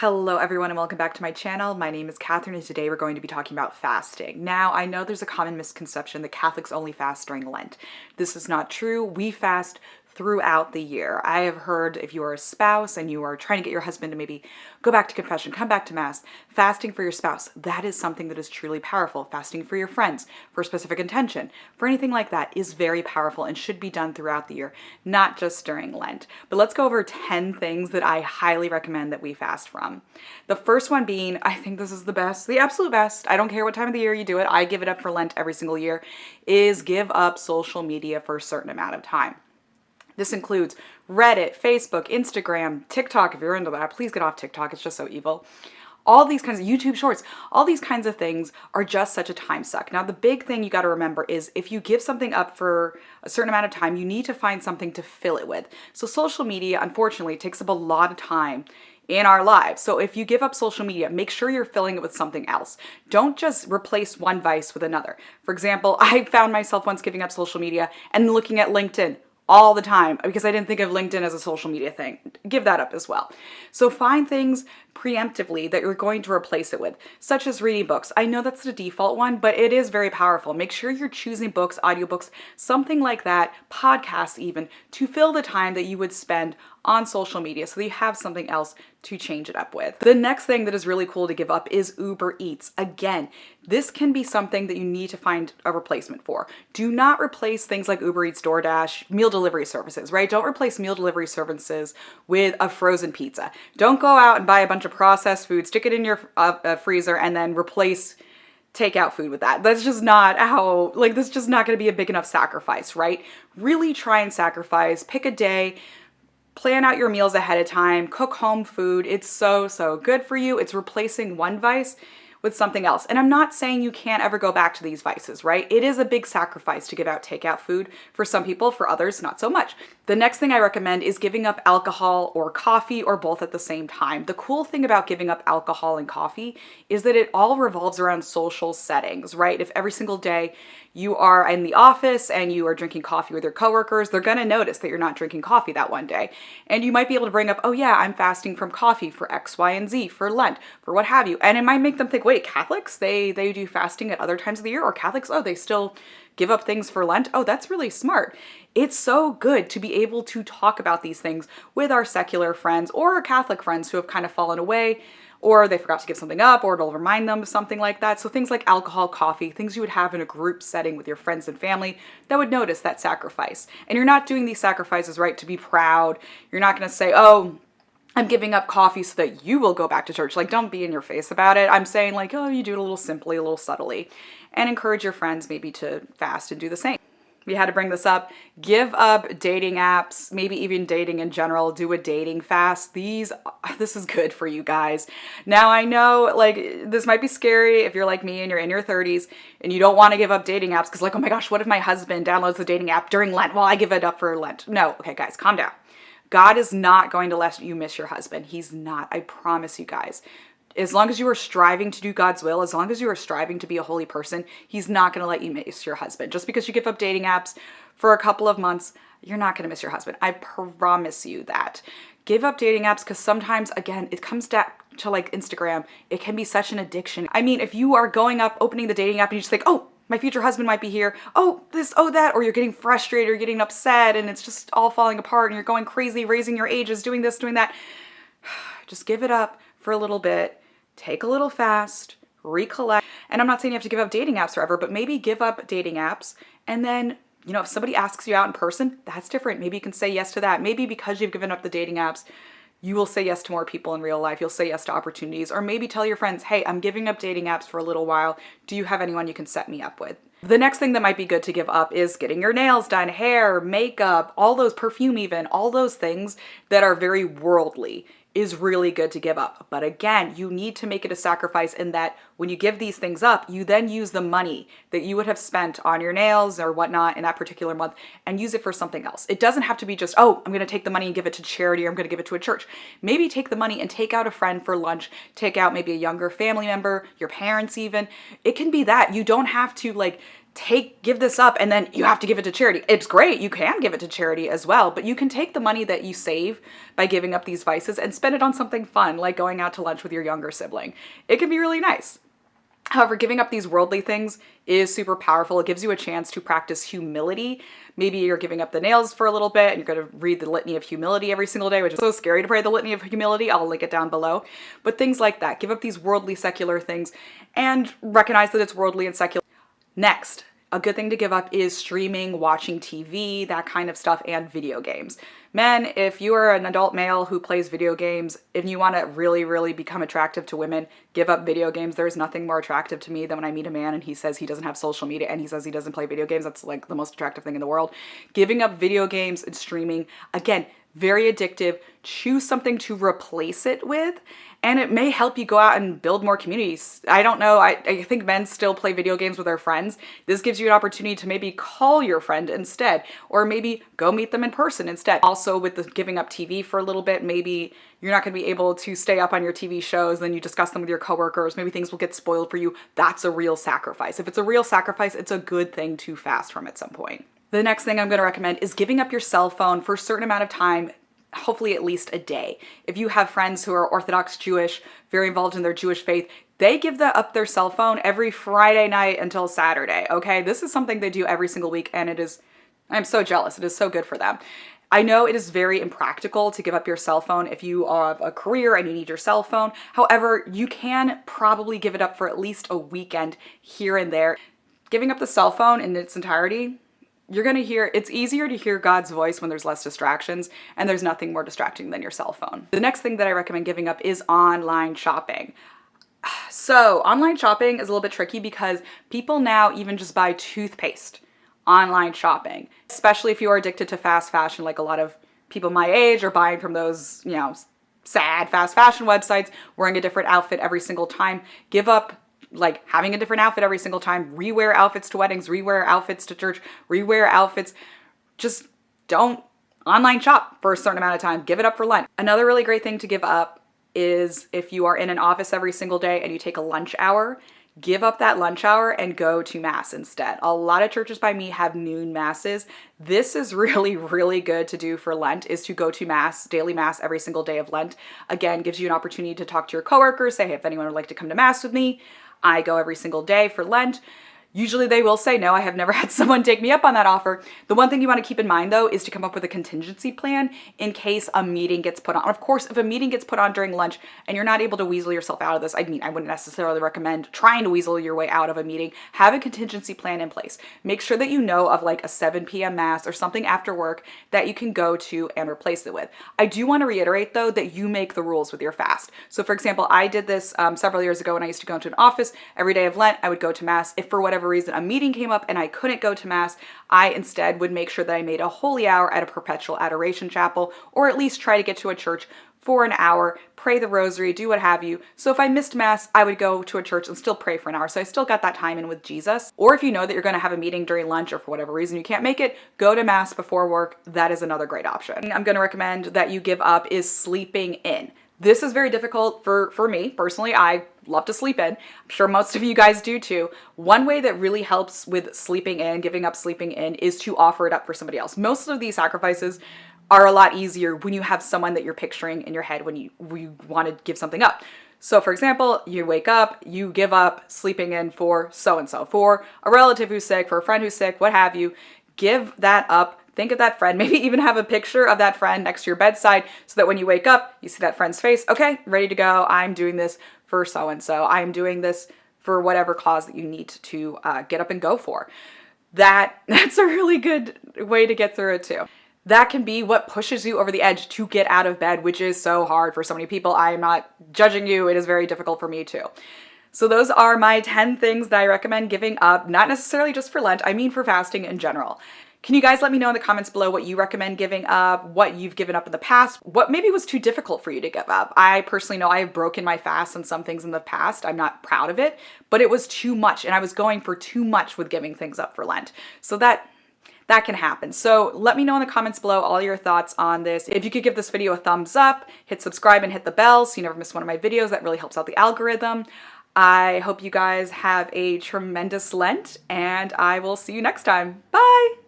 Hello everyone and welcome back to my channel. My name is Katherine and today we're going to be talking about fasting. Now, I know there's a common misconception that Catholics only fast during Lent. This is not true. We fast throughout the year. I have heard if you are a spouse and you are trying to get your husband to maybe go back to confession, come back to mass, fasting for your spouse, that is something that is truly powerful. Fasting for your friends, for a specific intention, for anything like that is very powerful and should be done throughout the year, not just during Lent. But let's go over 10 things that I highly recommend that we fast from. The first one being, I think this is the best, the absolute best, I don't care what time of the year you do it, I give it up for Lent every single year, is give up social media for a certain amount of time. This includes Reddit, Facebook, Instagram, TikTok. If you're into that, please get off TikTok. It's just so evil. All these kinds of YouTube shorts, all these kinds of things are just such a time suck. Now, the big thing you got to remember is if you give something up for a certain amount of time, you need to find something to fill it with. So social media, unfortunately, takes up a lot of time in our lives. So if you give up social media, make sure you're filling it with something else. Don't just replace one vice with another. For example, I found myself once giving up social media and looking at LinkedIn all the time because I didn't think of LinkedIn as a social media thing. Give that up as well. So find things preemptively that you're going to replace it with, such as reading books. I know that's the default one, but it is very powerful. Make sure you're choosing books, audiobooks, something like that, podcasts even, to fill the time that you would spend on social media so that you have something else to change it up with. The next thing that is really cool to give up is Uber Eats. Again, this can be something that you need to find a replacement for. Do not replace things like Uber Eats, DoorDash, meal delivery services, right? Don't replace meal delivery services with a frozen pizza. Don't go out and buy a bunch of processed food, stick it in your freezer, and then replace takeout food with that. That's just not how, this is just not going to be a big enough sacrifice, right? Really try and sacrifice, pick a day, plan out your meals ahead of time, cook home food. It's so good for you. It's replacing one vice with something else. And I'm not saying you can't ever go back to these vices, right? It is a big sacrifice to give out takeout food for some people, for others, not so much. The next thing I recommend is giving up alcohol or coffee or both at the same time. The cool thing about giving up alcohol and coffee is that it all revolves around social settings, right? If every single day you are in the office and you are drinking coffee with your coworkers, they're gonna notice that you're not drinking coffee that one day. And you might be able to bring up, oh yeah, I'm fasting from coffee for X, Y, and Z, for Lent, for what have you. And it might make them think, wait, Catholics, they do fasting at other times of the year? Or Catholics, oh, they still give up things for Lent? Oh, that's really smart. It's so good to be able to talk about these things with our secular friends or our Catholic friends who have kind of fallen away, or they forgot to give something up, or it'll remind them of something like that. So things like alcohol, coffee, things you would have in a group setting with your friends and family that would notice that sacrifice. And you're not doing these sacrifices, right, to be proud. You're not going to say, oh, I'm giving up coffee so that you will go back to church. Don't be in your face about it. I'm saying oh, you do it a little simply, a little subtly, and encourage your friends maybe to fast and do the same. We had to bring this up. Give up dating apps, maybe even dating in general. Do a dating fast. This is good for you guys. Now, I know this might be scary if you're like me and you're in your 30s and you don't want to give up dating apps because oh my gosh, what if my husband downloads the dating app during Lent? Well, I give it up for Lent. No, okay guys, calm down. God is not going to let you miss your husband. He's not, I promise you guys. As long as you are striving to do God's will, as long as you are striving to be a holy person, he's not going to let you miss your husband. Just because you give up dating apps for a couple of months, you're not going to miss your husband. I promise you that. Give up dating apps because sometimes, again, it comes back to Instagram. It can be such an addiction. I mean, if you are going up, opening the dating app and you just think, oh, my future husband might be here, oh, this, oh, that, or you're getting frustrated, or getting upset, and it's just all falling apart, and you're going crazy, raising your ages, doing this, doing that. Just give it up for a little bit. Take a little fast, recollect. And I'm not saying you have to give up dating apps forever, but maybe give up dating apps. And then, if somebody asks you out in person, that's different. Maybe you can say yes to that. Maybe because you've given up the dating apps, you will say yes to more people in real life. You'll say yes to opportunities. Or maybe tell your friends, hey, I'm giving up dating apps for a little while. Do you have anyone you can set me up with? The next thing that might be good to give up is getting your nails done, hair, makeup, all those, perfume even, all those things that are very worldly is really good to give up. But again, you need to make it a sacrifice in that when you give these things up, you then use the money that you would have spent on your nails or whatnot in that particular month and use it for something else. It doesn't have to be just, oh, I'm going to take the money and give it to charity, or I'm going to give it to a church. Maybe take the money and take out a friend for lunch, take out maybe a younger family member, your parents even. It can be that. You don't have to give this up and then you have to give it to charity. It's great. You can give it to charity as well, but you can take the money that you save by giving up these vices and spend it on something fun, like going out to lunch with your younger sibling. It can be really nice. However, giving up these worldly things is super powerful. It gives you a chance to practice humility. Maybe you're giving up the nails for a little bit and you're going to read the Litany of Humility every single day, which is so scary to pray the Litany of Humility. I'll link it down below. But things like that. Give up these worldly, secular things and recognize that it's worldly and secular. Next, a good thing to give up is streaming, watching TV, that kind of stuff, and video games. Men, if you are an adult male who plays video games, if you want to really, really become attractive to women, give up video games. There's nothing more attractive to me than when I meet a man and he says he doesn't have social media and he says he doesn't play video games. That's like the most attractive thing in the world. Giving up video games and streaming, again, very addictive. Choose something to replace it with, and it may help you go out and build more communities. I don't know. I think men still play video games with their friends. This gives you an opportunity to maybe call your friend instead, or maybe go meet them in person instead. Also, with the giving up TV for a little bit, maybe you're not going to be able to stay up on your TV shows, then you discuss them with your coworkers. Maybe things will get spoiled for you. That's a real sacrifice. If it's a real sacrifice, it's a good thing to fast from at some point. The next thing I'm going to recommend is giving up your cell phone for a certain amount of time, hopefully at least a day. If you have friends who are Orthodox Jewish, very involved in their Jewish faith, they give up their cell phone every Friday night until Saturday, okay? This is something they do every single week, and I'm so jealous. It is so good for them. I know it is very impractical to give up your cell phone if you have a career and you need your cell phone. However, you can probably give it up for at least a weekend here and there. Giving up the cell phone in its entirety, it's easier to hear God's voice when there's less distractions, and there's nothing more distracting than your cell phone. The next thing that I recommend giving up is online shopping. So online shopping is a little bit tricky because people now even just buy toothpaste online shopping, especially if you are addicted to fast fashion, like a lot of people my age are buying from those, sad fast fashion websites, wearing a different outfit every single time. Give up like having a different outfit every single time. Rewear outfits to weddings, rewear outfits to church, rewear outfits. Just don't online shop for a certain amount of time. Give it up for Lent. Another really great thing to give up is if you are in an office every single day and you take a lunch hour, give up that lunch hour and go to mass instead. A lot of churches by me have noon masses. This is really, really good to do for Lent, is to go to mass, daily mass every single day of Lent. Again, gives you an opportunity to talk to your coworkers, say, hey, if anyone would like to come to mass with me, I go every single day for Lent. Usually they will say no. I have never had someone take me up on that offer. The one thing you want to keep in mind though is to come up with a contingency plan in case a meeting gets put on. Of course, if a meeting gets put on during lunch and you're not able to weasel yourself out of this, I wouldn't necessarily recommend trying to weasel your way out of a meeting. Have a contingency plan in place. Make sure that you know of like a 7 p.m. mass or something after work that you can go to and replace it with. I do want to reiterate though that you make the rules with your fast. So for example, I did this several years ago when I used to go into an office. Every day of Lent, I would go to mass. If for whatever reason a meeting came up and I couldn't go to mass, I instead would make sure that I made a holy hour at a perpetual adoration chapel, or at least try to get to a church for an hour, pray the rosary, do what have you. So if I missed mass, I would go to a church and still pray for an hour. So I still got that time in with Jesus. Or if you know that you're going to have a meeting during lunch or for whatever reason you can't make it, go to mass before work. That is another great option. I'm going to recommend that you give up is sleeping in. This is very difficult for me personally. I love to sleep in. I'm sure most of you guys do too. One way that really helps with sleeping in, giving up sleeping in, is to offer it up for somebody else. Most of these sacrifices are a lot easier when you have someone that you're picturing in your head when you want to give something up. So for example, you wake up, you give up sleeping in for so-and-so, for a relative who's sick, for a friend who's sick, what have you. Give that up. Think of that friend, maybe even have a picture of that friend next to your bedside so that when you wake up, you see that friend's face. Okay, ready to go. I'm doing this for so-and-so. I'm doing this for whatever cause that you need to get up and go for. That's a really good way to get through it too. That can be what pushes you over the edge to get out of bed, which is so hard for so many people. I am not judging you. It is very difficult for me too. So those are my 10 things that I recommend giving up, not necessarily just for Lent, I mean for fasting in general. Can you guys let me know in the comments below what you recommend giving up, what you've given up in the past, what maybe was too difficult for you to give up? I personally know I have broken my fast on some things in the past. I'm not proud of it, but it was too much and I was going for too much with giving things up for Lent. So that can happen. So let me know in the comments below all your thoughts on this. If you could give this video a thumbs up, hit subscribe and hit the bell so you never miss one of my videos. That really helps out the algorithm. I hope you guys have a tremendous Lent, and I will see you next time. Bye!